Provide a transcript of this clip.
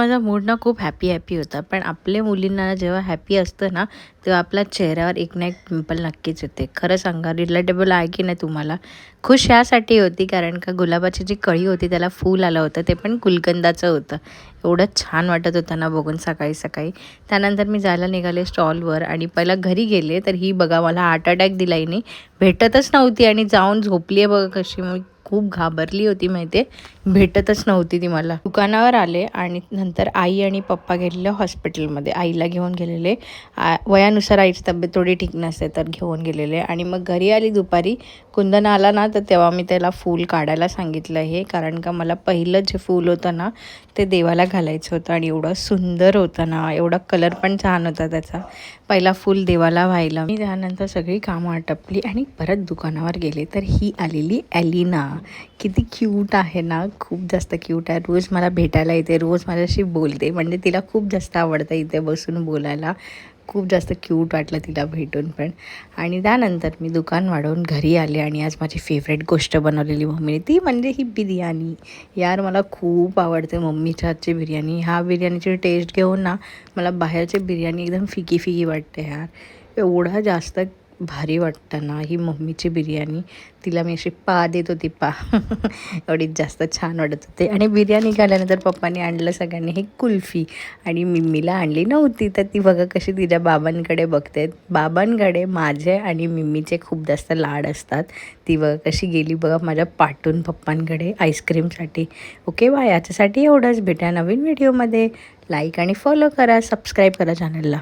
माझा मूड ना खूप हॅपी होता. पण आपल्या मुलींना जेव्हा हॅपी असतं ना, तेव्हा आपल्या चेहऱ्यावर एक ना एक पिंपल नक्कीच येते. खरं सांगा, रिलेटेबल आहे की नाही तुम्हाला? खुश यासाठी होती कारण का गुलाबाची जी कळी होती त्याला फूल आलं होतं, ते पण गुलकंदाचं होतं. एवढं छान वाटत होतं ना बघून सकाळी. त्यानंतर मी जायला निघाले स्टॉलवर आणि पहिला घरी गेले, तर ही बघा मला हार्ट अटॅक दिला हिने. भेटतच नव्हती आणि जाऊन झोपली आहे बघा कशी. मग खूप घाबरली होती माहिती आहे, भेटतच नव्हती ती मला. दुकानावर आले आणि नंतर आई आणि पप्पा गेलेले हॉस्पिटलमध्ये. आईला घेऊन गेलेले. वयानुसार आईची तब्येत थोडी ठीक नसते तर घेऊन गेलेले. आणि मग घरी आली दुपारी. कुंदन आला ना, तर तेव्हा मी त्याला फूल काढायला सांगितलं आहे, कारण का मला पहिलं जे फूल होतं ना ते देवाला घालायचं होतं आणि एवढं सुंदर होतं ना, एवढा कलर पण छान होता त्याचा. पहिला फूल देवाला व्हायला मी त्यानंतर सगळी कामं आटपली आणि परत दुकानावर गेले. तर ही आलेली ॲलिना. किती क्यूट आहे ना, खूप जास्त क्यूट आहे. रोज मला भेटायला येते, रोज माझ्याशी बोलते. म्हणजे तिला खूप जास्त आवडतं इथे बसून बोलायला. खूप जास्त क्यूट वाटलं तिला भेटून पण. आणि त्यानंतर मी दुकान वाढवून घरी आले आणि आज माझी फेवरेट गोष्ट बनवलेली मम्मीने, ती म्हणजे ही बिर्याणी. यार मला खूप आवडते मम्मीच्या हातची बिर्याणी. ह्या बिर्याणीची टेस्ट घेऊन ना मला बाहेरची बिर्याणी एकदम फिकी वाटते यार. एवढा जास्त भारी वाटतं ना ही मम्मीची बिर्याणी. तिला मी अशी देत होती एवढीच जास्त छान वाटत होते. आणि बिर्याणी खाल्ल्यानंतर पप्पाने आणलं सगळ्यांनी ही कुल्फी आणि मिम्मीला आणली नव्हती. तर ती बघा कशी तिच्या बाबांकडे बघते. बाबांकडे माझे आणि मिम्मीचे खूप जास्त लाड असतात. ती बघा कशी गेली बघा माझ्या पाठून पप्पांकडे आईस्क्रीमसाठी. ओके बा, याच्यासाठी एवढंच. भेटा नवीन व्हिडिओमध्ये. लाईक आणि फॉलो करा, सबस्क्राईब करा चॅनलला.